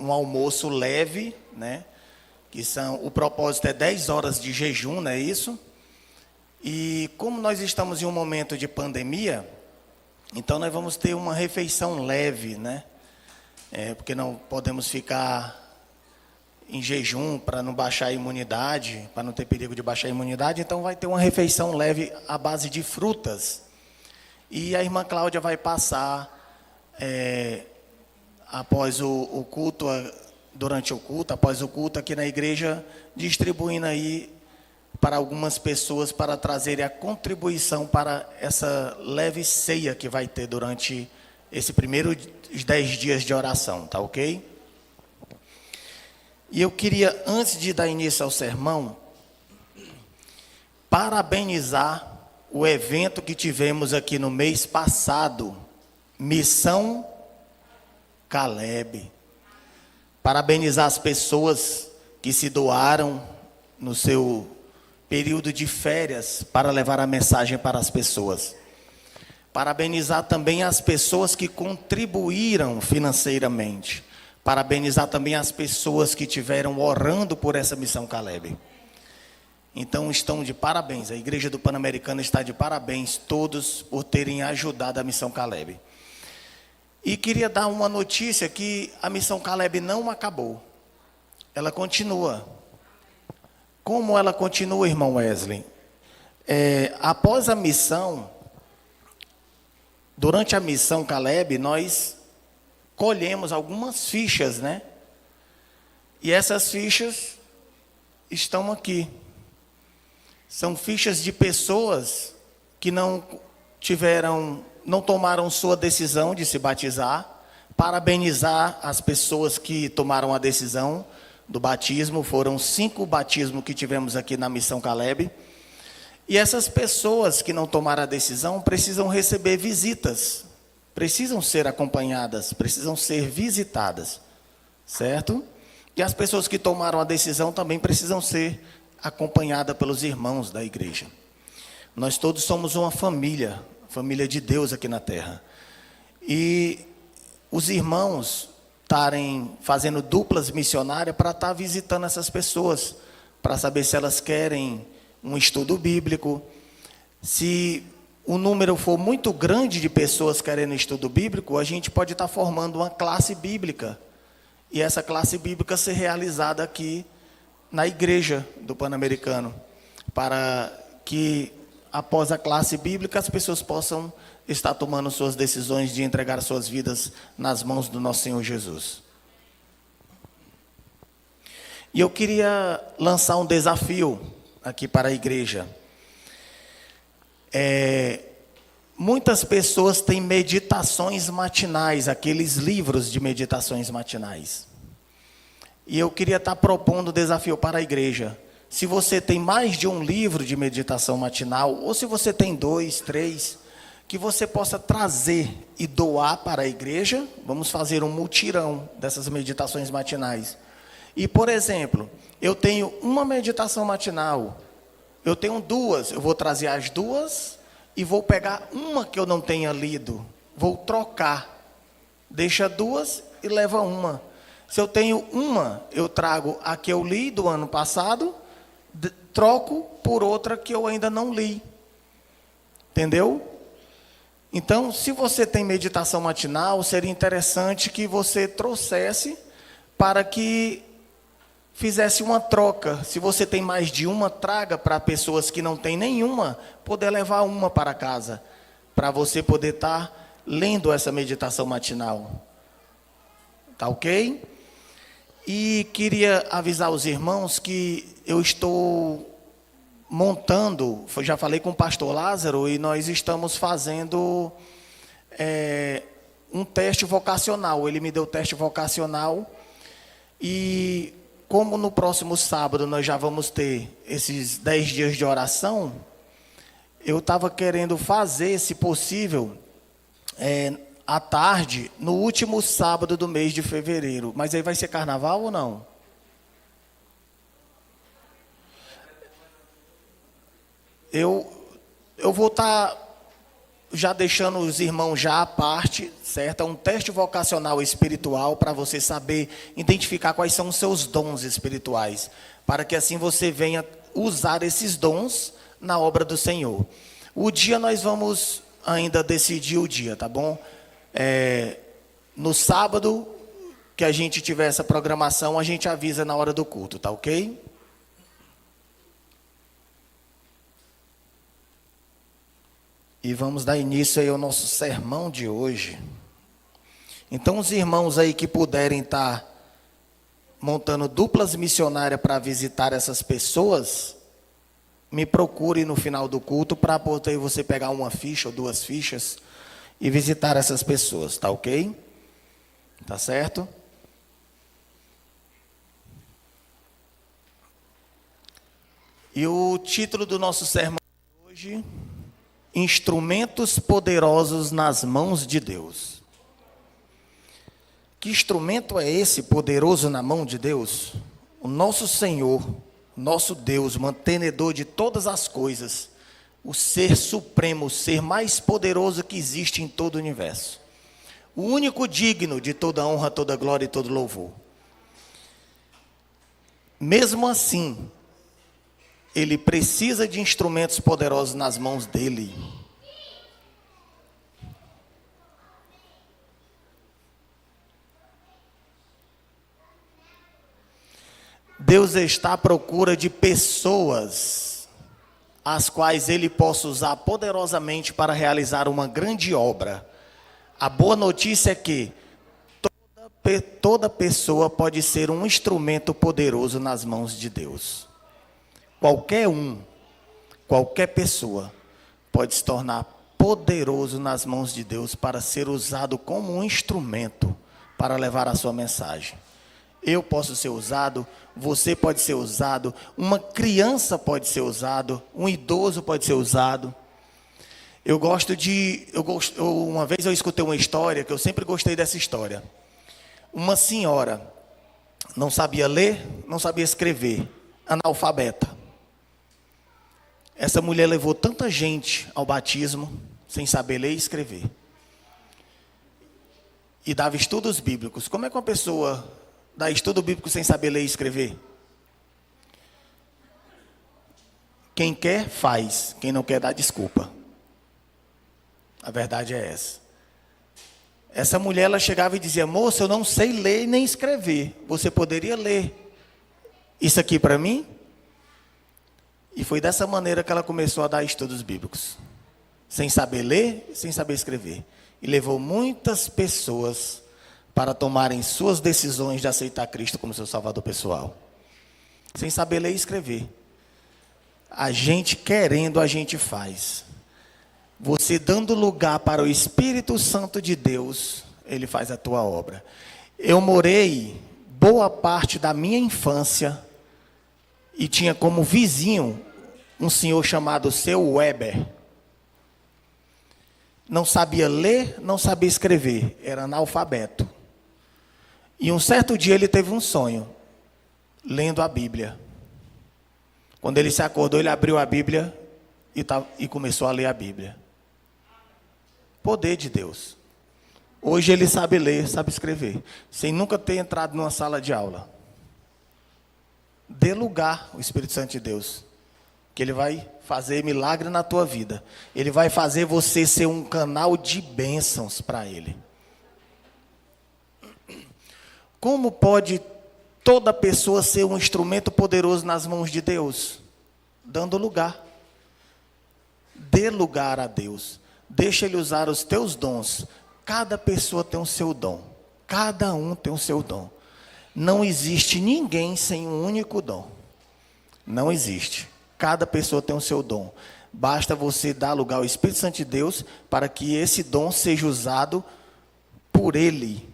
um almoço leve, né? O propósito é 10 horas de jejum, não é isso? E como nós estamos em um momento de pandemia, então nós vamos ter uma refeição leve, né? Porque não podemos ficar em jejum para não baixar a imunidade, para não ter perigo de baixar a imunidade, então vai ter uma refeição leve à base de frutas. E a irmã Cláudia vai passar, após o culto, durante o culto, após o culto aqui na igreja, distribuindo aí para algumas pessoas para trazerem a contribuição para essa leve ceia que vai ter durante esse primeiro 10 dias de oração, tá ok? E eu queria, antes de dar início ao sermão, parabenizar o evento que tivemos aqui no mês passado, Missão Caleb. Parabenizar as pessoas que se doaram no seu período de férias para levar a mensagem para as pessoas. Parabenizar também as pessoas que contribuíram financeiramente. Parabenizar também as pessoas que estiveram orando por essa Missão Caleb. Então estão de parabéns, a Igreja do Pan-Americano está de parabéns todos por terem ajudado a Missão Caleb. E queria dar uma notícia que a Missão Caleb não acabou, ela continua. Como ela continua, irmão Wesley? Após a missão, durante a Missão Caleb, nós colhemos algumas fichas, né? E essas fichas estão aqui. São fichas de pessoas que não tomaram sua decisão de se batizar. Parabenizar as pessoas que tomaram a decisão do batismo. Foram 5 batismos que tivemos aqui na Missão Caleb. E essas pessoas que não tomaram a decisão precisam receber visitas. Precisam ser acompanhadas, precisam ser visitadas. Certo? E as pessoas que tomaram a decisão também precisam ser acompanhada pelos irmãos da igreja. Nós todos somos uma família de Deus aqui na terra. E os irmãos estarem fazendo duplas missionárias para estar visitando essas pessoas, para saber se elas querem um estudo bíblico. Se o número for muito grande de pessoas querendo estudo bíblico, a gente pode estar formando uma classe bíblica. E essa classe bíblica ser realizada aqui na igreja do Pan-Americano, para que após a classe bíblica as pessoas possam estar tomando suas decisões de entregar suas vidas nas mãos do nosso Senhor Jesus. E eu queria lançar um desafio aqui para a igreja. Muitas pessoas têm meditações matinais, aqueles livros de meditações matinais. E eu queria estar propondo o desafio para a igreja. Se você tem mais de um livro de meditação matinal, ou se você tem 2, 3, que você possa trazer e doar para a igreja. Vamos fazer um mutirão dessas meditações matinais. E, por exemplo, eu tenho uma meditação matinal, eu tenho 2, eu vou trazer as 2 e vou pegar uma que eu não tenha lido, vou trocar. Deixa 2 e leva uma. Se eu tenho uma, eu trago a que eu li do ano passado, troco por outra que eu ainda não li. Entendeu? Então, se você tem meditação matinal, seria interessante que você trouxesse para que fizesse uma troca. Se você tem mais de uma, traga para pessoas que não têm nenhuma, poder levar uma para casa, para você poder estar lendo essa meditação matinal. Tá ok? E queria avisar os irmãos que eu estou montando, já falei com o pastor Lázaro, e nós estamos fazendo um teste vocacional. Ele me deu o teste vocacional, e como no próximo sábado nós já vamos ter esses 10 dias de oração, eu estava querendo fazer, se possível, à tarde, no último sábado do mês de fevereiro. Mas aí vai ser carnaval ou não? Eu vou estar já deixando os irmãos já à parte, certo? É um teste vocacional espiritual para você saber identificar quais são os seus dons espirituais, para que assim você venha usar esses dons na obra do Senhor. O dia nós vamos ainda decidir o dia, tá bom? No sábado que a gente tiver essa programação, a gente avisa na hora do culto, tá ok? E vamos dar início aí ao nosso sermão de hoje. Então, os irmãos aí que puderem estar montando duplas missionárias para visitar essas pessoas, me procure no final do culto para poder você pegar uma ficha ou duas fichas e visitar essas pessoas, tá ok? Tá certo? E o título do nosso sermão de hoje: Instrumentos poderosos nas mãos de Deus. Que instrumento é esse poderoso na mão de Deus? O nosso Senhor, nosso Deus, mantenedor de todas as coisas, o ser supremo, o ser mais poderoso que existe em todo o universo. O único digno de toda honra, toda glória e todo louvor. Mesmo assim, ele precisa de instrumentos poderosos nas mãos dele. Deus está à procura de pessoas, as quais ele possa usar poderosamente para realizar uma grande obra. A boa notícia é que toda pessoa pode ser um instrumento poderoso nas mãos de Deus. Qualquer pessoa pode se tornar poderoso nas mãos de Deus para ser usado como um instrumento para levar a sua mensagem. Eu posso ser usado, você pode ser usado, uma criança pode ser usado, um idoso pode ser usado. Uma vez eu escutei uma história, que eu sempre gostei dessa história. Uma senhora não sabia ler, não sabia escrever, analfabeta. Essa mulher levou tanta gente ao batismo, sem saber ler e escrever. E dava estudos bíblicos. Como é que uma pessoa dá estudo bíblico sem saber ler e escrever? Quem quer, faz. Quem não quer, dá desculpa. A verdade é essa. Essa mulher, ela chegava e dizia: moça, eu não sei ler nem escrever. Você poderia ler isso aqui para mim? E foi dessa maneira que ela começou a dar estudos bíblicos. Sem saber ler, sem saber escrever. E levou muitas pessoas para tomarem suas decisões de aceitar Cristo como seu salvador pessoal. Sem saber ler e escrever. A gente querendo, a gente faz. Você dando lugar para o Espírito Santo de Deus, ele faz a tua obra. Eu morei boa parte da minha infância e tinha como vizinho um senhor chamado Seu Weber. Não sabia ler, não sabia escrever, era analfabeto. E um certo dia ele teve um sonho, lendo a Bíblia. Quando ele se acordou, ele abriu a Bíblia e começou a ler a Bíblia. Poder de Deus. Hoje ele sabe ler, sabe escrever, sem nunca ter entrado numa sala de aula. Dê lugar ao Espírito Santo de Deus, que ele vai fazer milagre na tua vida. Ele vai fazer você ser um canal de bênçãos para ele. Como pode toda pessoa ser um instrumento poderoso nas mãos de Deus? Dando lugar. Dê lugar a Deus. Deixa ele usar os teus dons. Cada pessoa tem o seu dom. Cada um tem o seu dom. Não existe ninguém sem um único dom. Não existe. Cada pessoa tem o seu dom. Basta você dar lugar ao Espírito Santo de Deus para que esse dom seja usado por ele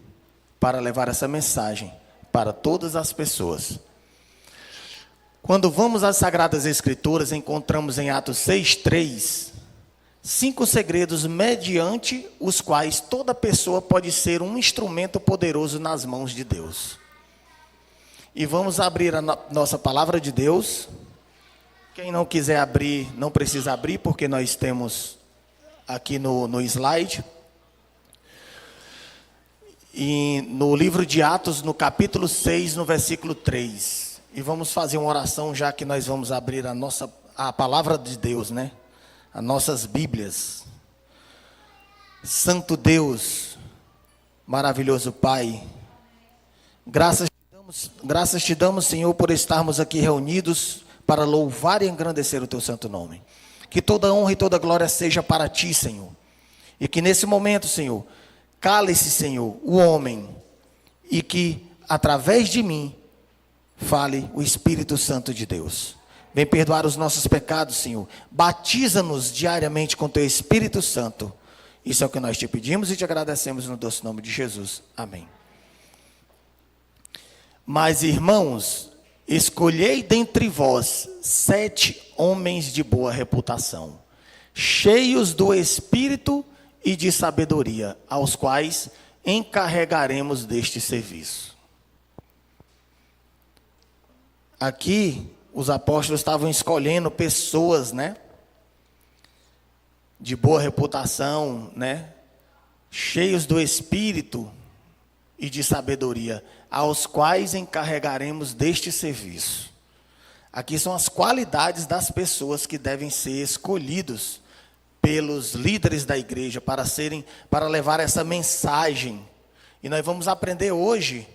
para levar essa mensagem para todas as pessoas. Quando vamos às Sagradas Escrituras, encontramos em Atos 6:3 5 segredos mediante os quais toda pessoa pode ser um instrumento poderoso nas mãos de Deus. E vamos abrir a nossa palavra de Deus. Quem não quiser abrir, não precisa abrir, porque nós temos aqui no slide. E no livro de Atos, no capítulo 6, no versículo 3. E vamos fazer uma oração, já que nós vamos abrir a palavra de Deus, né? As nossas Bíblias. Santo Deus, maravilhoso Pai, graças te damos, Senhor, por estarmos aqui reunidos para louvar e engrandecer o Teu santo nome. Que toda honra e toda glória seja para Ti, Senhor. E que nesse momento, Senhor, cale-se, Senhor, o homem, e que através de mim fale o Espírito Santo de Deus. Vem perdoar os nossos pecados, Senhor. Batiza-nos diariamente com Teu Espírito Santo. Isso é o que nós te pedimos e te agradecemos no doce nome de Jesus. Amém. Mas, irmãos, escolhei dentre vós 7 homens de boa reputação, cheios do Espírito e de sabedoria, aos quais encarregaremos deste serviço. Aqui, os apóstolos estavam escolhendo pessoas, né? De boa reputação, né? Cheios do Espírito e de sabedoria, aos quais encarregaremos deste serviço. Aqui são as qualidades das pessoas que devem ser escolhidos pelos líderes da igreja para levar essa mensagem. E nós vamos aprender hoje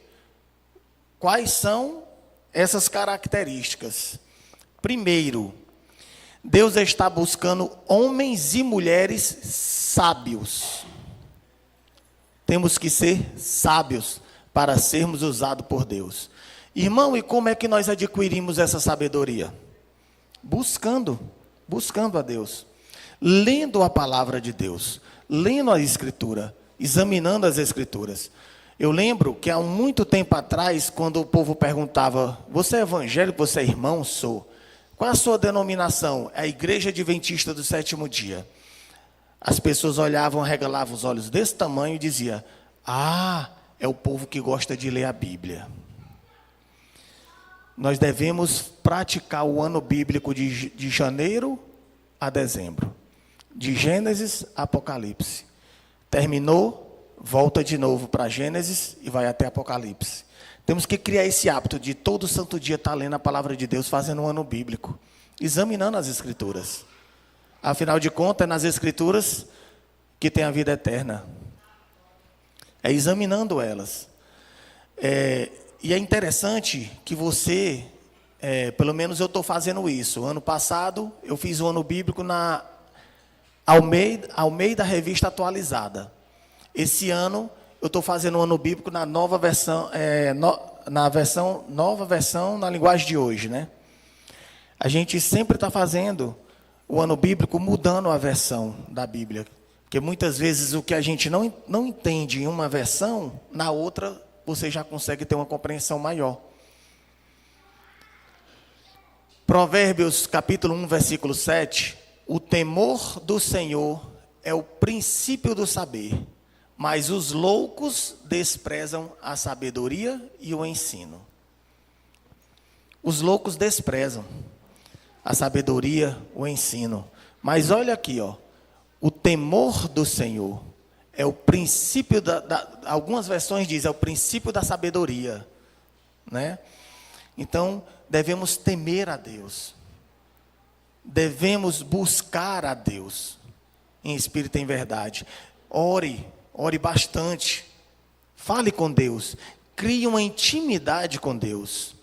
quais são essas características. Primeiro, Deus está buscando homens e mulheres sábios. Temos que ser sábios para sermos usados por Deus. Irmão, e como é que nós adquirimos essa sabedoria? Buscando a Deus. Lendo a palavra de Deus. Lendo a Escritura. Examinando as Escrituras. Eu lembro que há muito tempo atrás, quando o povo perguntava: você é evangélico, você é irmão? Sou. Qual a sua denominação? É a Igreja Adventista do Sétimo Dia. As pessoas olhavam, arregalavam os olhos desse tamanho e diziam: ah, é o povo que gosta de ler a Bíblia. Nós devemos praticar o ano bíblico de janeiro a dezembro. De Gênesis a Apocalipse. Terminou, volta de novo para Gênesis e vai até Apocalipse. Temos que criar esse hábito de todo santo dia estar lendo a palavra de Deus, fazendo um ano bíblico, examinando as Escrituras. Afinal de contas, é nas Escrituras que tem a vida eterna. É examinando elas. E é interessante que você, pelo menos eu estou fazendo isso. Ano passado, eu fiz o ano bíblico na Almeida Revista Atualizada. Esse ano, eu estou fazendo o ano bíblico na nova versão, nova versão na linguagem de hoje, né? A gente sempre está fazendo o ano bíblico mudando a versão da Bíblia. Porque muitas vezes o que a gente não entende em uma versão, na outra você já consegue ter uma compreensão maior. Provérbios capítulo 1, versículo 7. O temor do Senhor é o princípio do saber, mas os loucos desprezam a sabedoria e o ensino. Os loucos desprezam a sabedoria, o ensino. Mas olha aqui, ó. O temor do Senhor é o princípio algumas versões dizem, é o princípio da sabedoria, né? Então, devemos temer a Deus. Devemos buscar a Deus em espírito e em verdade. Ore bastante. Fale com Deus. Crie uma intimidade com Deus.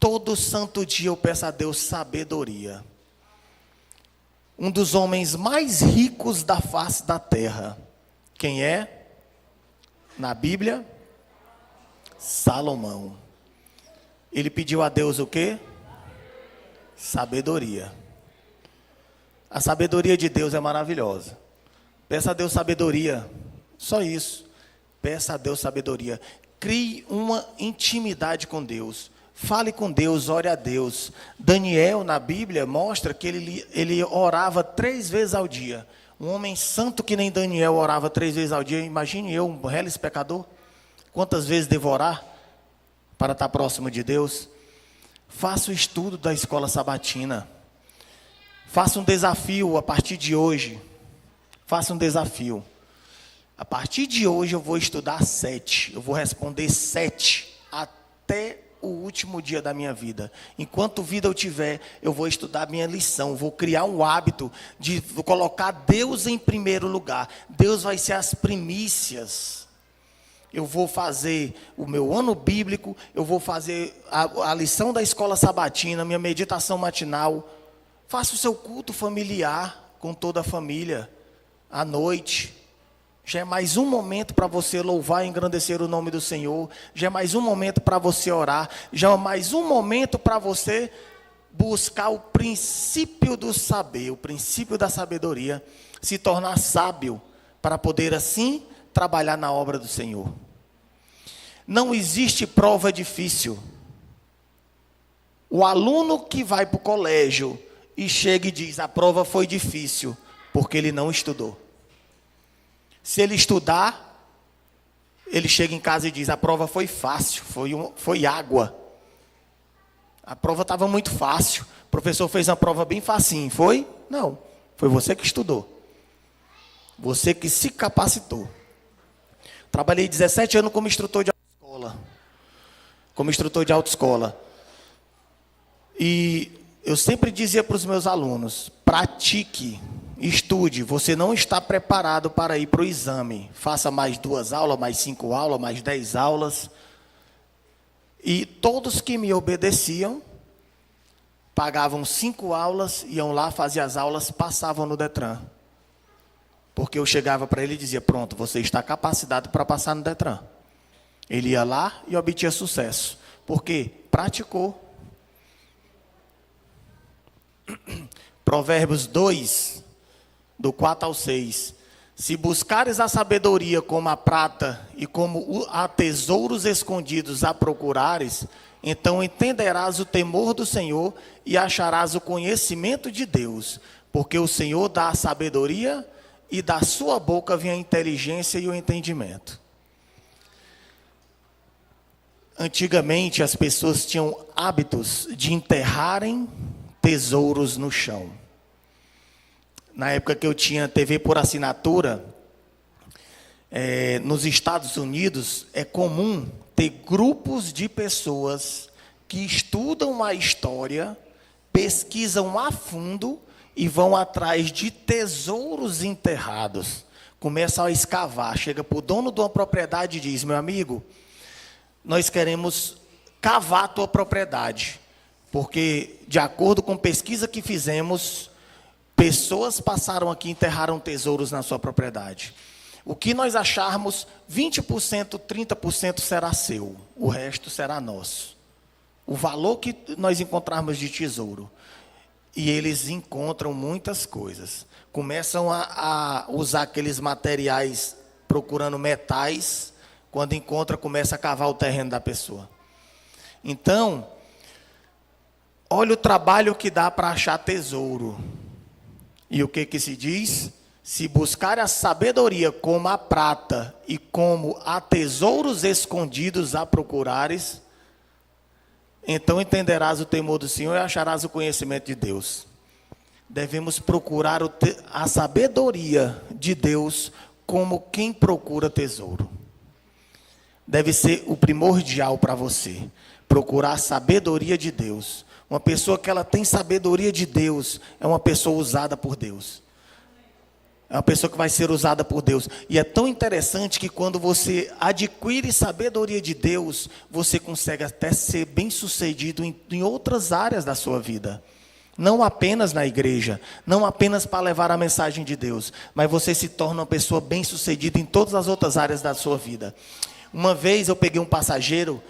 Todo santo dia eu peço a Deus sabedoria. Um dos homens mais ricos da face da terra. Quem é? Na Bíblia? Salomão. Ele pediu a Deus o quê? Sabedoria. A sabedoria de Deus é maravilhosa. Peça a Deus sabedoria. Só isso. Peça a Deus sabedoria. Crie uma intimidade com Deus. Fale com Deus, ore a Deus. Daniel, na Bíblia, mostra que ele orava 3 vezes ao dia. Um homem santo que nem Daniel orava 3 vezes ao dia. Imagine eu, um reles pecador. Quantas vezes devo orar para estar próximo de Deus? Faça o estudo da escola sabatina. Faça um desafio a partir de hoje. Faça um desafio. A partir de hoje eu vou estudar 7. Eu vou responder 7 até o último dia da minha vida. Enquanto vida eu tiver, eu vou estudar minha lição. Vou criar um hábito de colocar Deus em primeiro lugar. Deus vai ser as primícias. Eu vou fazer o meu ano bíblico. Eu vou fazer a lição da escola sabatina, minha meditação matinal. Faça o seu culto familiar com toda a família à noite. Já é mais um momento para você louvar e engrandecer o nome do Senhor. Já é mais um momento para você orar. Já é mais um momento para você buscar o princípio do saber, o princípio da sabedoria. Se tornar sábio para poder assim trabalhar na obra do Senhor. Não existe prova difícil. O aluno que vai para o colégio e chega e diz, a prova foi difícil, porque ele não estudou. Se ele estudar, ele chega em casa e diz, a prova foi fácil, foi água. A prova estava muito fácil. O professor fez uma prova bem facinho, foi? Não, foi você que estudou. Você que se capacitou. Trabalhei 17 anos como instrutor de autoescola. E eu sempre dizia para os meus alunos, pratique. Estude, você não está preparado para ir para o exame. Faça mais 2 aulas, mais 5 aulas, mais 10 aulas. E todos que me obedeciam, pagavam 5 aulas, iam lá, faziam as aulas, passavam no Detran. Porque eu chegava para ele e dizia, pronto, você está capacitado para passar no Detran. Ele ia lá e obtinha sucesso. Porque praticou. Provérbios 2... do 4 ao 6. Se buscares a sabedoria como a prata e como a tesouros escondidos a procurares, então entenderás o temor do Senhor e acharás o conhecimento de Deus, porque o Senhor dá a sabedoria e da sua boca vem a inteligência e o entendimento. Antigamente as pessoas tinham hábitos de enterrarem tesouros no chão. Na época que eu tinha TV por assinatura, nos Estados Unidos, é comum ter grupos de pessoas que estudam a história, pesquisam a fundo e vão atrás de tesouros enterrados. Começam a escavar, chega para o dono de uma propriedade e diz, meu amigo, nós queremos cavar a tua propriedade, porque de acordo com pesquisa que fizemos, pessoas passaram aqui e enterraram tesouros na sua propriedade. O que nós acharmos, 20%, 30% será seu. O resto será nosso. O valor que nós encontrarmos de tesouro. E eles encontram muitas coisas. Começam a usar aqueles materiais procurando metais. Quando encontra, começa a cavar o terreno da pessoa. Então, olha o trabalho que dá para achar tesouro. E o que se diz? Se buscar a sabedoria como a prata e como a tesouros escondidos a procurares, então entenderás o temor do Senhor e acharás o conhecimento de Deus. Devemos procurar a sabedoria de Deus como quem procura tesouro. Deve ser o primordial para você, procurar a sabedoria de Deus. Uma pessoa que ela tem sabedoria de Deus, é uma pessoa usada por Deus. É uma pessoa que vai ser usada por Deus. E é tão interessante que quando você adquire sabedoria de Deus, você consegue até ser bem-sucedido em outras áreas da sua vida. Não apenas na igreja, não apenas para levar a mensagem de Deus, mas você se torna uma pessoa bem-sucedida em todas as outras áreas da sua vida. Uma vez eu peguei um passageiro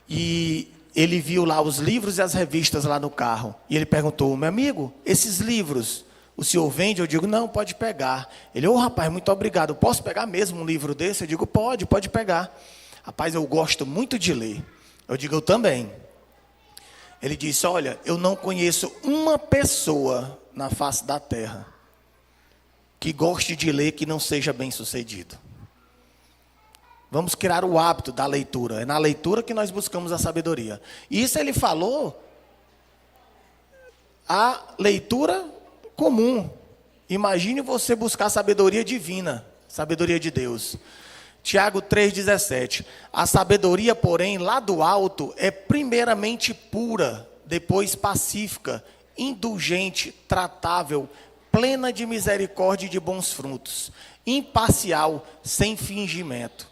e ele viu lá os livros e as revistas lá no carro. E ele perguntou, meu amigo, esses livros, o senhor vende? Eu digo, não, pode pegar. Ele, rapaz, muito obrigado. Eu posso pegar mesmo um livro desse? Eu digo, pode pegar. Rapaz, eu gosto muito de ler. Eu digo, eu também. Ele disse, olha, eu não conheço uma pessoa na face da terra que goste de ler que não seja bem-sucedido. Vamos criar o hábito da leitura. É na leitura que nós buscamos a sabedoria. Isso ele falou a leitura comum. Imagine você buscar sabedoria divina, sabedoria de Deus. Tiago 3,17. A sabedoria, porém, lá do alto, é primeiramente pura, depois pacífica, indulgente, tratável, plena de misericórdia e de bons frutos, imparcial, sem fingimento.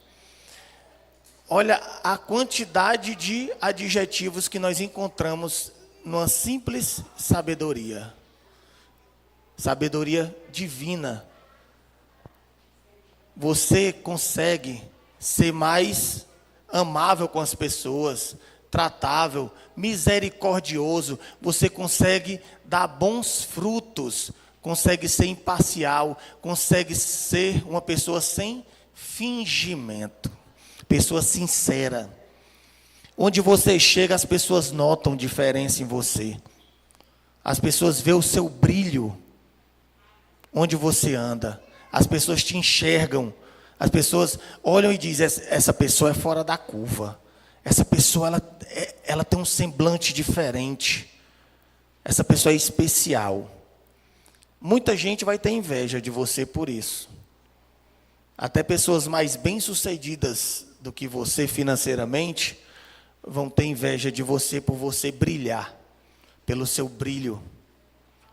Olha a quantidade de adjetivos que nós encontramos numa simples sabedoria. Sabedoria divina. Você consegue ser mais amável com as pessoas, tratável, misericordioso. Você consegue dar bons frutos, consegue ser imparcial, consegue ser uma pessoa sem fingimento, pessoa sincera. Onde você chega, as pessoas notam diferença em você. As pessoas veem o seu brilho onde você anda. As pessoas te enxergam. As pessoas olham e dizem, essa pessoa é fora da curva. Essa pessoa, ela tem um semblante diferente. Essa pessoa é especial. Muita gente vai ter inveja de você por isso. Até pessoas mais bem-sucedidas do que você financeiramente vão ter inveja de você por você brilhar, pelo seu brilho,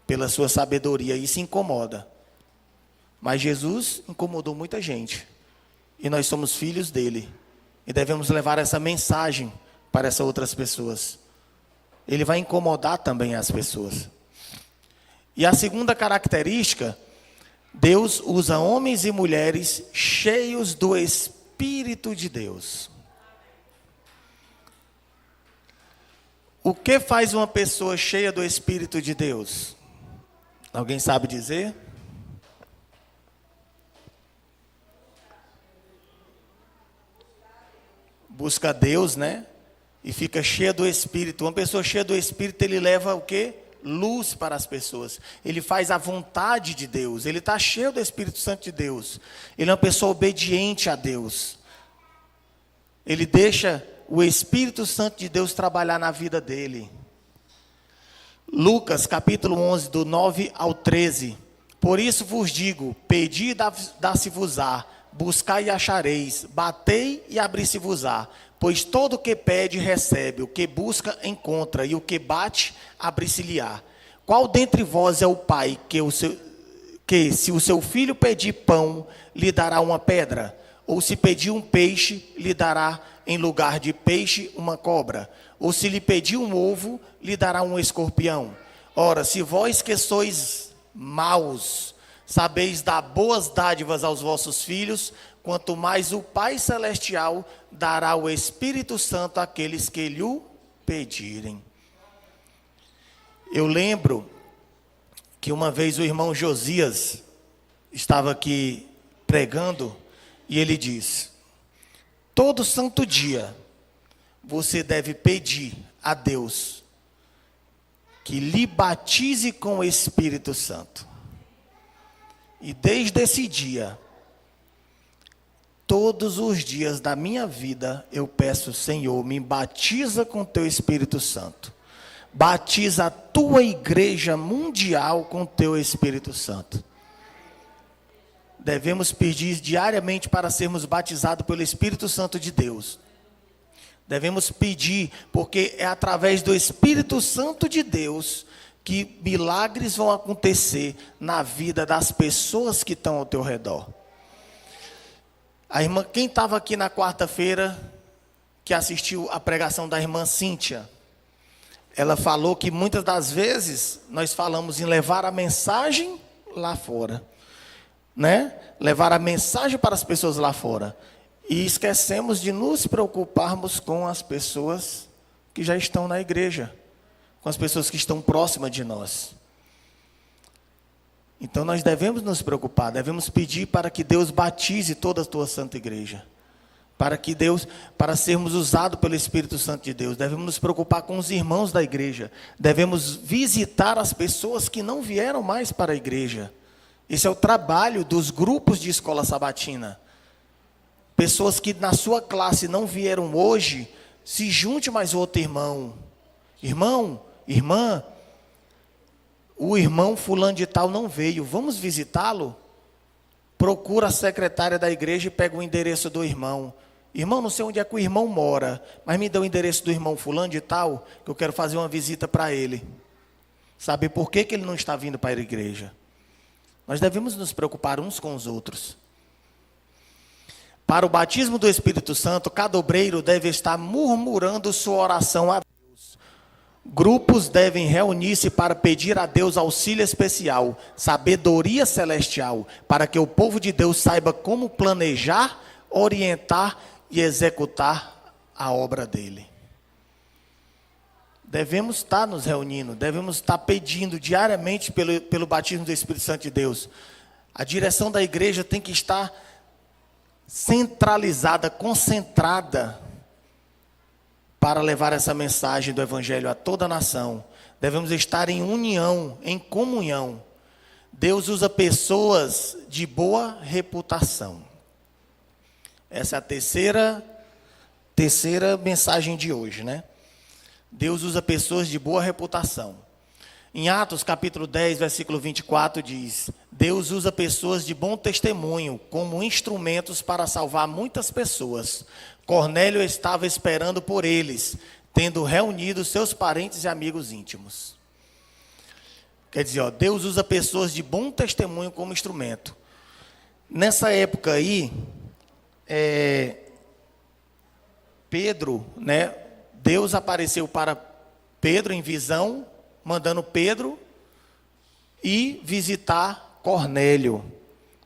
pela sua sabedoria. Isso incomoda. Mas Jesus incomodou muita gente. E nós somos filhos dele. E devemos levar essa mensagem para essas outras pessoas. Ele vai incomodar também as pessoas. E a segunda característica, Deus usa homens e mulheres cheios do Espírito de Deus. O que faz uma pessoa cheia do Espírito de Deus? Alguém sabe dizer? Busca Deus, né? E fica cheia do Espírito. Uma pessoa cheia do Espírito, ele leva o quê? Luz para as pessoas. Ele faz a vontade de Deus. Ele está cheio do Espírito Santo de Deus. Ele é uma pessoa obediente a Deus. Ele deixa o Espírito Santo de Deus trabalhar na vida dele. Lucas capítulo 11, do 9 ao 13. Por isso vos digo, pedi e dá-se-vos-á, buscai e achareis, batei e abri-se-vos-á. Pois todo o que pede, recebe, o que busca, encontra, e o que bate, abre-se-lhe-á. Qual dentre vós é o pai que, se o seu filho pedir pão, lhe dará uma pedra? Ou se pedir um peixe, lhe dará em lugar de peixe uma cobra? Ou se lhe pedir um ovo, lhe dará um escorpião? Ora, se vós que sois maus, sabeis dar boas dádivas aos vossos filhos, quanto mais o Pai Celestial dará o Espírito Santo àqueles que lhe pedirem. Eu lembro que uma vez o irmão Josias estava aqui pregando e ele diz: todo santo dia você deve pedir a Deus que lhe batize com o Espírito Santo. E desde esse dia, todos os dias da minha vida, eu peço, Senhor, me batiza com teu Espírito Santo. Batiza a tua igreja mundial com teu Espírito Santo. Devemos pedir diariamente para sermos batizados pelo Espírito Santo de Deus. Devemos pedir, porque é através do Espírito Santo de Deus que milagres vão acontecer na vida das pessoas que estão ao teu redor. A irmã, quem estava aqui na quarta-feira, que assistiu a pregação da irmã Cíntia, ela falou que muitas das vezes nós falamos em levar a mensagem lá fora, né? Levar a mensagem para as pessoas lá fora. E esquecemos de nos preocuparmos com as pessoas que já estão na igreja, com as pessoas que estão próximas de nós. Então nós devemos nos preocupar, devemos pedir para que Deus batize toda a tua santa igreja. Para sermos usados pelo Espírito Santo de Deus, devemos nos preocupar com os irmãos da igreja. Devemos visitar as pessoas que não vieram mais para a igreja. Esse é o trabalho dos grupos de escola sabatina. Pessoas que na sua classe não vieram hoje, se junte mais outro irmão. Irmão, irmã, o irmão fulano de tal não veio, vamos visitá-lo? Procura a secretária da igreja e pega o endereço do irmão. Irmão, não sei onde é que o irmão mora, mas me dá o endereço do irmão fulano de tal, que eu quero fazer uma visita para ele. Sabe por que ele não está vindo para a igreja? Nós devemos nos preocupar uns com os outros. Para o batismo do Espírito Santo, cada obreiro deve estar murmurando sua oração a Deus. Grupos devem reunir-se para pedir a Deus auxílio especial, sabedoria celestial, para que o povo de Deus saiba como planejar, orientar e executar a obra dele. Devemos estar nos reunindo, devemos estar pedindo diariamente pelo batismo do Espírito Santo de Deus. A direção da igreja tem que estar centralizada, concentrada, para levar essa mensagem do Evangelho a toda a nação. Devemos estar em união, em comunhão. Deus usa pessoas de boa reputação. Essa é a terceira mensagem de hoje, né? Deus usa pessoas de boa reputação. Em Atos capítulo 10, versículo 24 diz: Deus usa pessoas de bom testemunho como instrumentos para salvar muitas pessoas. Cornélio estava esperando por eles, tendo reunido seus parentes e amigos íntimos. Quer dizer, Deus usa pessoas de bom testemunho como instrumento. Nessa época aí, Pedro, né? Deus apareceu para Pedro em visão, mandando Pedro ir visitar Cornélio,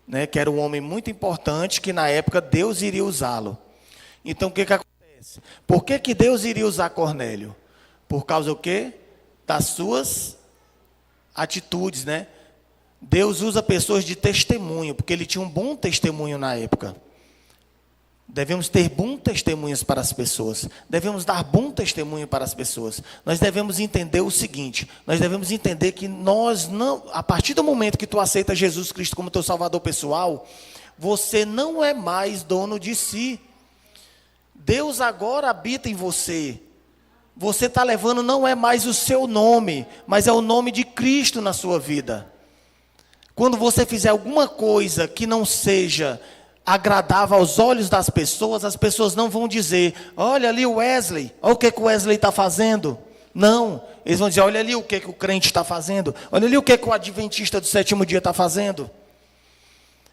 né, que era um homem muito importante, que na época Deus iria usá-lo. Então o que acontece? Por que Deus iria usar Cornélio? Por causa do quê? Das suas atitudes, né? Deus usa pessoas de testemunho, porque ele tinha um bom testemunho na época. Devemos ter bom testemunhos para as pessoas. Devemos dar bom testemunho para as pessoas. Nós devemos entender o seguinte. Nós devemos entender que nós não... A partir do momento que tu aceita Jesus Cristo como teu salvador pessoal, você não é mais dono de si. Deus agora habita em você. Você está levando não é mais o seu nome, mas é o nome de Cristo na sua vida. Quando você fizer alguma coisa que não seja agradável aos olhos das pessoas, as pessoas não vão dizer: olha ali o Wesley, olha o que o Wesley está fazendo. Não, eles vão dizer: olha ali o que o crente está fazendo, olha ali o que o adventista do sétimo dia está fazendo.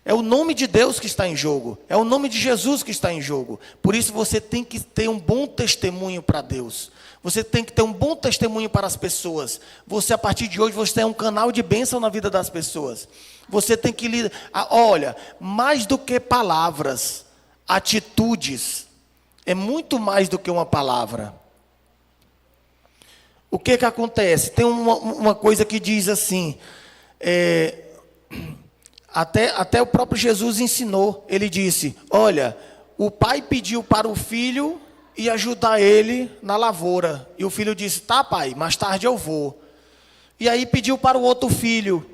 É o nome de Deus que está em jogo, é o nome de Jesus que está em jogo. Por isso você tem que ter um bom testemunho para Deus. Você tem que ter um bom testemunho para as pessoas. Você, a partir de hoje, você é um canal de bênção na vida das pessoas. Você tem que lidar. Olha, mais do que palavras, atitudes, é muito mais do que uma palavra. O que acontece? Tem uma coisa que diz assim, até o próprio Jesus ensinou. Ele disse: olha, o pai pediu para o filho e ajudar ele na lavoura. E o filho disse: tá, pai, mais tarde eu vou. E aí pediu para o outro filho: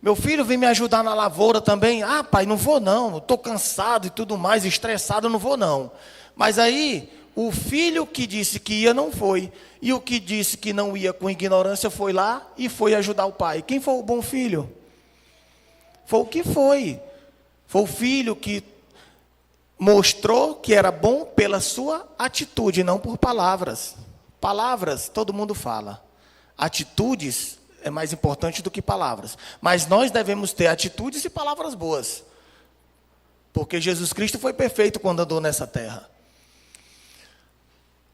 meu filho, vem me ajudar na lavoura também. Ah, pai, não vou não, estou cansado e tudo mais, estressado, não vou não. Mas aí, o filho que disse que ia não foi. E o que disse que não ia com ignorância foi lá e foi ajudar o pai. Quem foi o bom filho? Foi o que foi. Foi o filho que mostrou que era bom pela sua atitude, não por palavras. Palavras, todo mundo fala. Atitudes é mais importante do que palavras. Mas nós devemos ter atitudes e palavras boas. Porque Jesus Cristo foi perfeito quando andou nessa terra.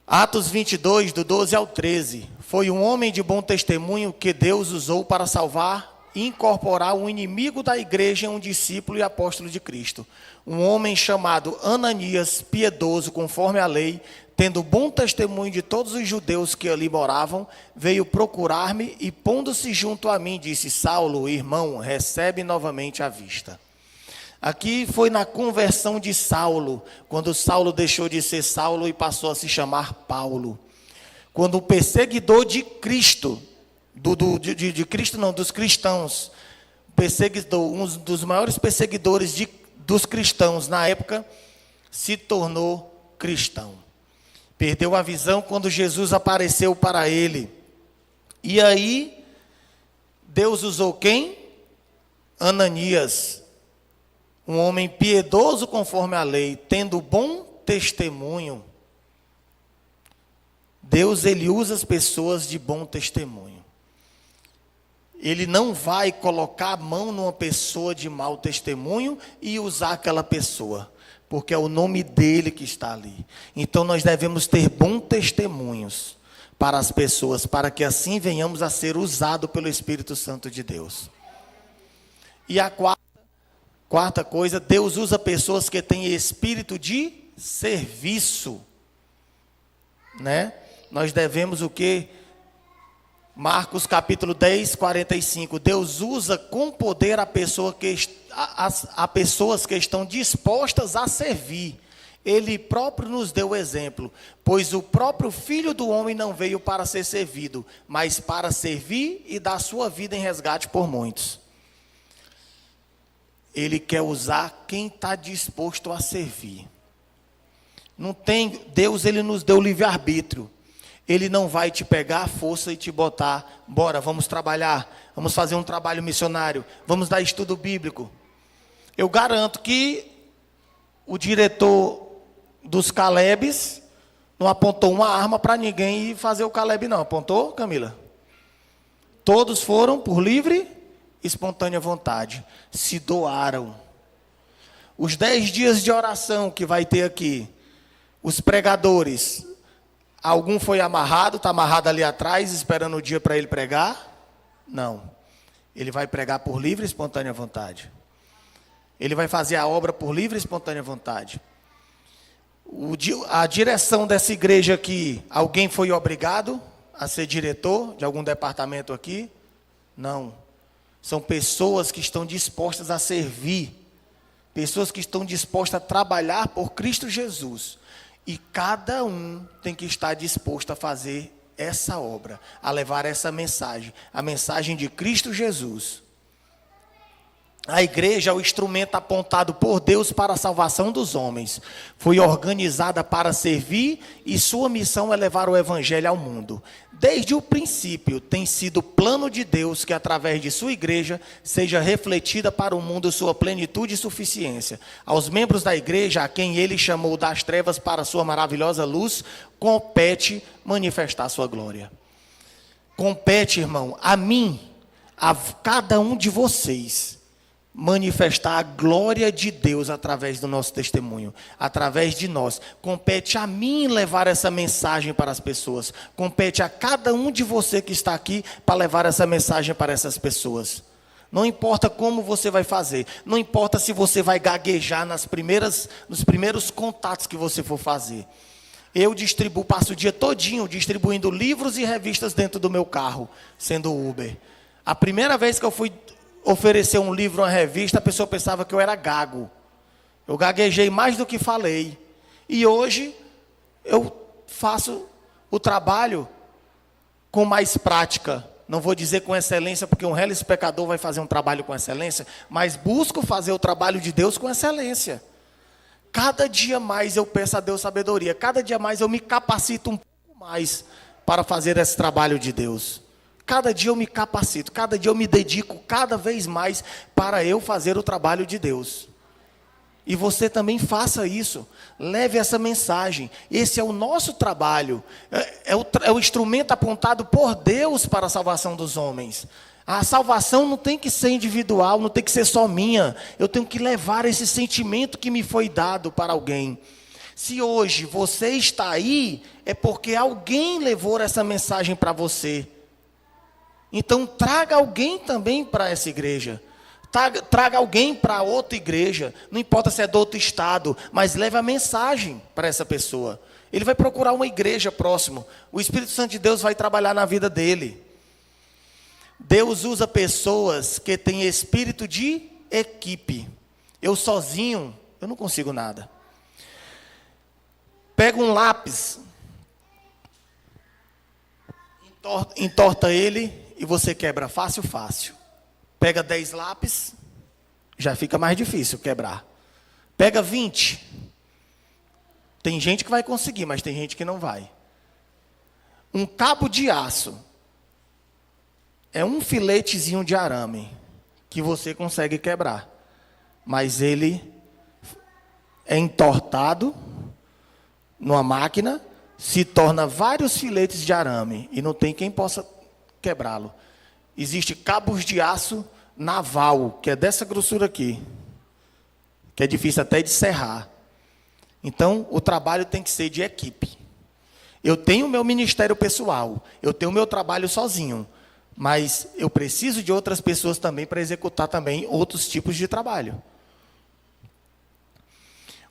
Atos 22, do 12 ao 13. Foi um homem de bom testemunho que Deus usou para salvar e incorporar um inimigo da igreja em um discípulo e apóstolo de Cristo. Um homem chamado Ananias, piedoso conforme a lei, tendo bom testemunho de todos os judeus que ali moravam, veio procurar-me e, pondo-se junto a mim, disse: Saulo, irmão, recebe novamente a vista. Aqui foi na conversão de Saulo, quando Saulo deixou de ser Saulo e passou a se chamar Paulo. Quando o perseguidor de Cristo, dos cristãos, perseguidor, um dos maiores perseguidores dos cristãos na época, se tornou cristão. Perdeu a visão quando Jesus apareceu para ele. E aí, Deus usou quem? Ananias, um homem piedoso conforme a lei, tendo bom testemunho. Deus, ele usa as pessoas de bom testemunho. Ele não vai colocar a mão numa pessoa de mau testemunho e usar aquela pessoa, porque é o nome dele que está ali. Então nós devemos ter bons testemunhos para as pessoas, para que assim venhamos a ser usados pelo Espírito Santo de Deus. E a quarta coisa, Deus usa pessoas que têm espírito de serviço, né? Nós devemos o quê? Marcos capítulo 10, 45. Deus usa com poder a pessoas que estão dispostas a servir. Ele próprio nos deu o exemplo, pois o próprio Filho do Homem não veio para ser servido, mas para servir e dar sua vida em resgate por muitos. Ele quer usar quem está disposto a servir. Não tem, Deus, ele nos deu livre-arbítrio. Ele não vai te pegar a força e te botar, bora, vamos trabalhar, vamos fazer um trabalho missionário, vamos dar estudo bíblico. Eu garanto que o diretor dos Calebes não apontou uma arma para ninguém e fazer o Caleb não. Apontou, Camila? Todos foram por livre, espontânea vontade. Se doaram. Os 10 dias de oração que vai ter aqui, os pregadores, algum foi amarrado, está amarrado ali atrás, esperando o dia para ele pregar? Não. Ele vai pregar por livre e espontânea vontade. Ele vai fazer a obra por livre e espontânea vontade. A direção dessa igreja aqui, alguém foi obrigado a ser diretor de algum departamento aqui? Não. São pessoas que estão dispostas a servir. Pessoas que estão dispostas a trabalhar por Cristo Jesus. E cada um tem que estar disposto a fazer essa obra, a levar essa mensagem, a mensagem de Cristo Jesus. A igreja é o instrumento apontado por Deus para a salvação dos homens. Foi organizada para servir e sua missão é levar o evangelho ao mundo. Desde o princípio tem sido plano de Deus que através de sua igreja seja refletida para o mundo sua plenitude e suficiência. Aos membros da igreja, a quem ele chamou das trevas para sua maravilhosa luz, compete manifestar sua glória. Compete, irmão, a mim, a cada um de vocês, manifestar a glória de Deus através do nosso testemunho, através de nós. Compete a mim levar essa mensagem para as pessoas. Compete a cada um de você que está aqui para levar essa mensagem para essas pessoas. Não importa como você vai fazer, não importa se você vai gaguejar nos primeiros contatos que você for fazer. Eu passo o dia todinho distribuindo livros e revistas dentro do meu carro, sendo Uber. A primeira vez que eu fui oferecer um livro, uma revista, a pessoa pensava que eu era gago. Eu gaguejei mais do que falei. E hoje eu faço o trabalho com mais prática. Não vou dizer com excelência, porque um reles pecador vai fazer um trabalho com excelência, mas busco fazer o trabalho de Deus com excelência. Cada dia mais eu peço a Deus sabedoria. Cada dia mais eu me capacito um pouco mais para fazer esse trabalho de Deus. Cada dia eu me capacito, cada dia eu me dedico cada vez mais para eu fazer o trabalho de Deus. E você também faça isso, leve essa mensagem. Esse é o nosso trabalho, é o instrumento apontado por Deus para a salvação dos homens. A salvação não tem que ser individual, não tem que ser só minha. Eu tenho que levar esse sentimento que me foi dado para alguém. Se hoje você está aí, é porque alguém levou essa mensagem para você. Então traga alguém também para essa igreja. Traga alguém para outra igreja. Não importa se é do outro estado, mas leve a mensagem para essa pessoa. Ele vai procurar uma igreja próximo. O Espírito Santo de Deus vai trabalhar na vida dele. Deus usa pessoas que têm espírito de equipe. Eu sozinho, eu não consigo nada. Pega um lápis, entorta ele e você quebra fácil, fácil. Pega 10 lápis, já fica mais difícil quebrar. Pega 20. Tem gente que vai conseguir, mas tem gente que não vai. Um cabo de aço. É um filetezinho de arame que você consegue quebrar, mas ele é entortado numa máquina, se torna vários filetes de arame e não tem quem possa quebrá-lo. Existem cabos de aço naval, que é dessa grossura aqui, que é difícil até de serrar. Então, o trabalho tem que ser de equipe. Eu tenho o meu ministério pessoal, eu tenho o meu trabalho sozinho, mas eu preciso de outras pessoas também para executar também outros tipos de trabalho.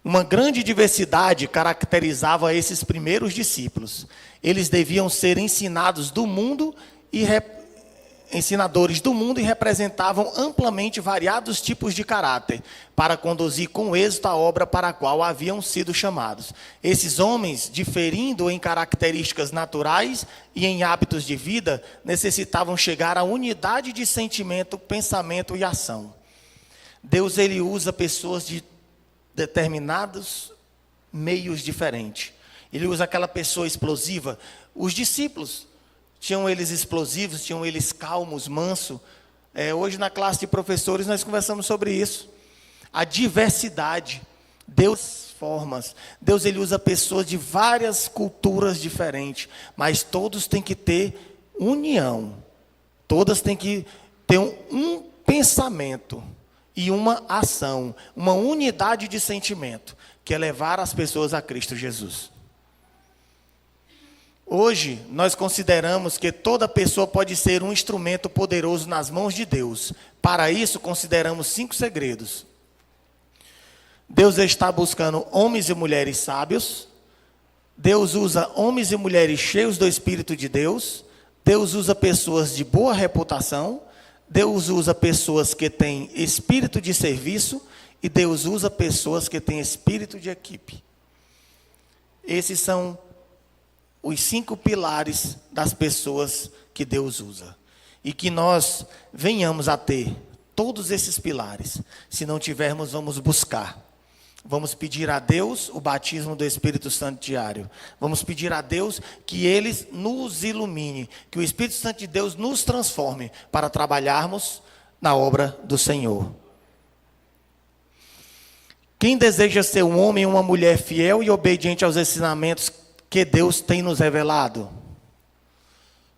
Uma grande diversidade caracterizava esses primeiros discípulos. Eles deviam ser ensinados do mundo e ensinadores do mundo e representavam amplamente variados tipos de caráter para conduzir com êxito a obra para a qual haviam sido chamados. Esses homens, diferindo em características naturais e em hábitos de vida, necessitavam chegar à unidade de sentimento, pensamento e ação. Deus, ele usa pessoas de determinados meios diferentes. Ele usa aquela pessoa explosiva. Os discípulos, tinham eles explosivos, tinham eles calmos, mansos. Hoje na classe de professores nós conversamos sobre isso. A diversidade. Deus formas. Deus, ele usa pessoas de várias culturas diferentes. Mas todos têm que ter união. Todas têm que ter um pensamento e uma ação. Uma unidade de sentimento. Que é levar as pessoas a Cristo Jesus. Hoje, nós consideramos que toda pessoa pode ser um instrumento poderoso nas mãos de Deus. Para isso, consideramos 5 segredos. Deus está buscando homens e mulheres sábios. Deus usa homens e mulheres cheios do Espírito de Deus. Deus usa pessoas de boa reputação. Deus usa pessoas que têm espírito de serviço. E Deus usa pessoas que têm espírito de equipe. Esses são os 5 pilares das pessoas que Deus usa. E que nós venhamos a ter todos esses pilares. Se não tivermos, vamos buscar. Vamos pedir a Deus o batismo do Espírito Santo diário. Vamos pedir a Deus que Ele nos ilumine. Que o Espírito Santo de Deus nos transforme para trabalharmos na obra do Senhor. Quem deseja ser um homem ou uma mulher fiel e obediente aos ensinamentos que Deus tem nos revelado?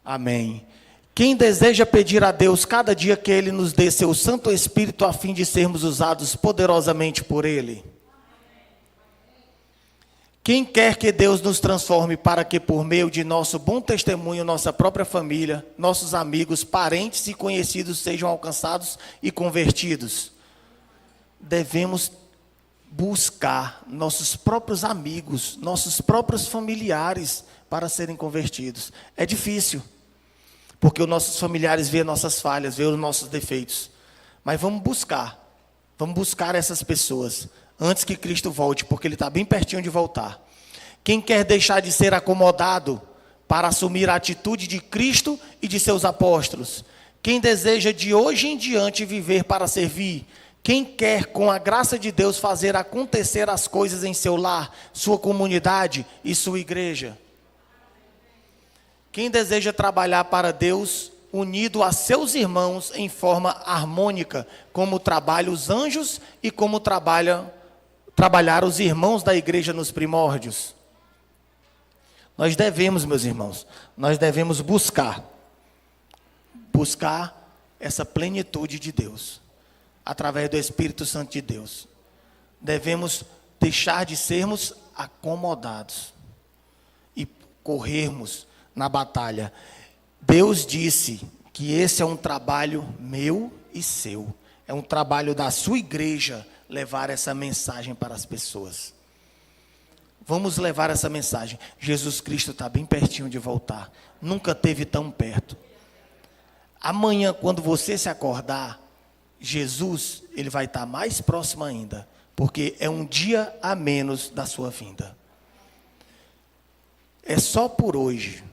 Amém. Quem deseja pedir a Deus cada dia que Ele nos dê seu Santo Espírito a fim de sermos usados poderosamente por Ele? Quem quer que Deus nos transforme para que por meio de nosso bom testemunho, nossa própria família, nossos amigos, parentes e conhecidos sejam alcançados e convertidos? Devemos buscar nossos próprios amigos, nossos próprios familiares para serem convertidos. É difícil, porque os nossos familiares veem nossas falhas, veem os nossos defeitos. Mas vamos buscar essas pessoas antes que Cristo volte, porque Ele está bem pertinho de voltar. Quem quer deixar de ser acomodado para assumir a atitude de Cristo e de seus apóstolos? Quem deseja de hoje em diante viver para servir? Quem quer, com a graça de Deus, fazer acontecer as coisas em seu lar, sua comunidade e sua igreja? Quem deseja trabalhar para Deus, unido a seus irmãos em forma harmônica, como trabalham os anjos e como trabalharam os irmãos da igreja nos primórdios? Nós devemos, meus irmãos, buscar essa plenitude de Deus. Através do Espírito Santo de Deus. Devemos deixar de sermos acomodados e corrermos na batalha. Deus disse que esse é um trabalho meu e seu. É um trabalho da sua igreja levar essa mensagem para as pessoas. Vamos levar essa mensagem. Jesus Cristo está bem pertinho de voltar. Nunca esteve tão perto. Amanhã, quando você se acordar, Jesus, ele vai estar mais próximo ainda, porque é um dia a menos da sua vinda. É só por hoje,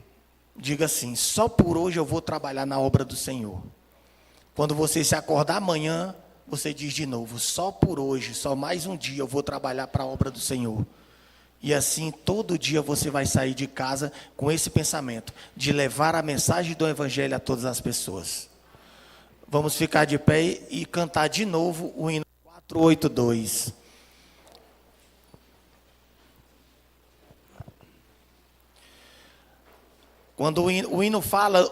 diga assim, só por hoje eu vou trabalhar na obra do Senhor. Quando você se acordar amanhã, você diz de novo, só por hoje, só mais um dia eu vou trabalhar para a obra do Senhor. E assim, todo dia você vai sair de casa com esse pensamento, de levar a mensagem do Evangelho a todas as pessoas. Vamos ficar de pé e cantar de novo o hino 482. Quando o hino fala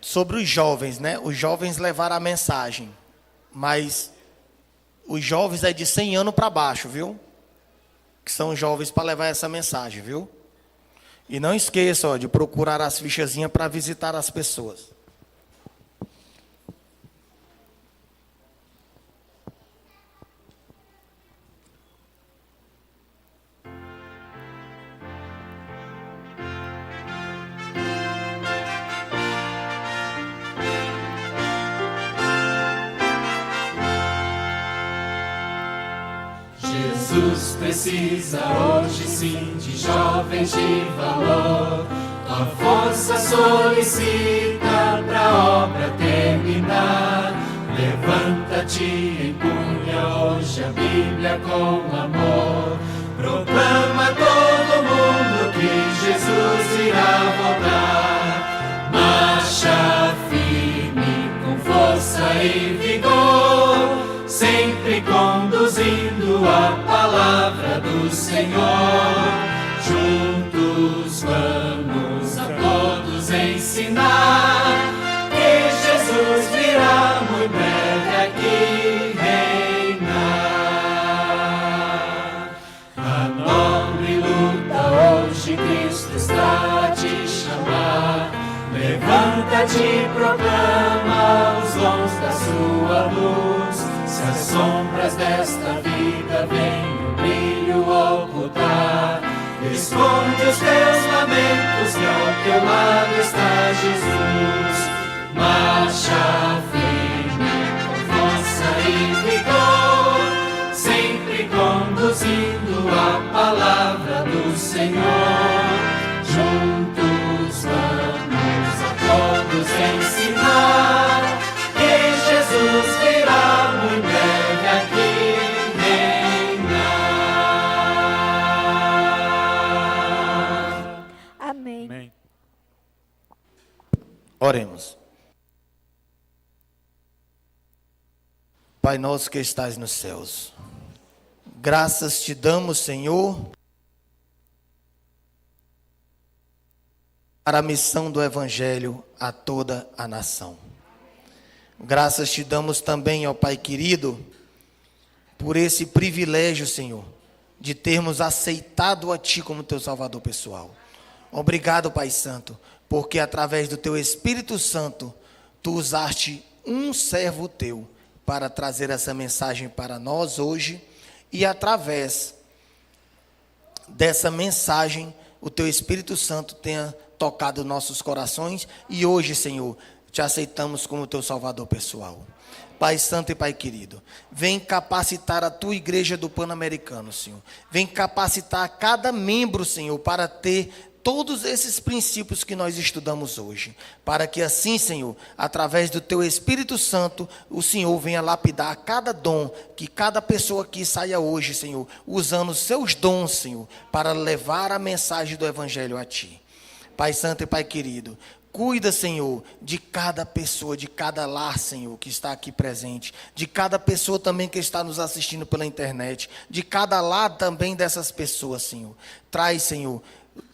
sobre os jovens, né? Os jovens levaram a mensagem, mas os jovens é de 100 anos para baixo, viu? Que são jovens para levar essa mensagem, viu? E não esqueça, ó, de procurar as fichazinhas para visitar as pessoas. Jesus precisa hoje sim de jovens de valor. Tua força solicita pra obra terminar. Levanta-te e empunha hoje a Bíblia com amor. Proclama a todo mundo que Jesus irá voltar. Marcha firme com força e vigor, sempre conduzindo a palavra do Senhor. Juntos vamos a todos ensinar que Jesus virá muito breve aqui reinar. A nobre luta hoje Cristo está a te chamar. Levanta-te e proclama os dons da sua luz. Se as sombras desta vida vêm o brilho ocultar, esconde os teus lamentos que ao teu lado está Jesus. Marcha firme com força e vigor, sempre conduzindo a palavra do Senhor. Juntos vamos a todos ensinar que Jesus virá muito breve aqui reinar. Amém. Amém. Oremos. Pai nosso que estás nos céus, graças te damos, Senhor, para a missão do Evangelho a toda a nação. Graças te damos também, ó Pai querido, por esse privilégio, Senhor, de termos aceitado a Ti como Teu Salvador pessoal. Obrigado, Pai Santo, porque através do Teu Espírito Santo, Tu usaste um servo Teu para trazer essa mensagem para nós hoje, e através dessa mensagem, o Teu Espírito Santo tenha tocado nossos corações, e hoje, Senhor, te aceitamos como Teu Salvador pessoal. Pai Santo e Pai querido, vem capacitar a Tua igreja do Pan-Americano, Senhor. Vem capacitar cada membro, Senhor, para ter todos esses princípios que nós estudamos hoje, para que assim, Senhor, através do Teu Espírito Santo, o Senhor venha lapidar cada dom, que cada pessoa aqui saia hoje, Senhor, usando os seus dons, Senhor, para levar a mensagem do Evangelho a Ti. Pai Santo e Pai querido, cuida, Senhor, de cada pessoa, de cada lar, Senhor, que está aqui presente, de cada pessoa também que está nos assistindo pela internet, de cada lar também dessas pessoas, Senhor. Traz, Senhor,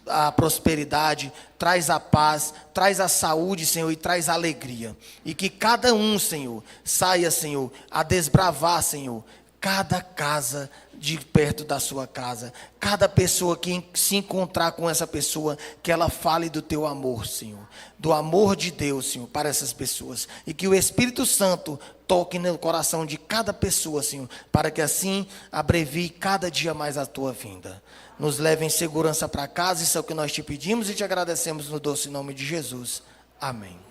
a prosperidade, traz a paz, traz a saúde, Senhor, e traz a alegria. E que cada um, Senhor, saia, Senhor, a desbravar, Senhor, cada casa de perto da sua casa. Cada pessoa que se encontrar com essa pessoa, que ela fale do Teu amor, Senhor. Do amor de Deus, Senhor, para essas pessoas. E que o Espírito Santo toque no coração de cada pessoa, Senhor, para que assim abrevie cada dia mais a Tua vinda. Nos leve em segurança para casa, isso é o que nós te pedimos e te agradecemos no doce nome de Jesus. Amém.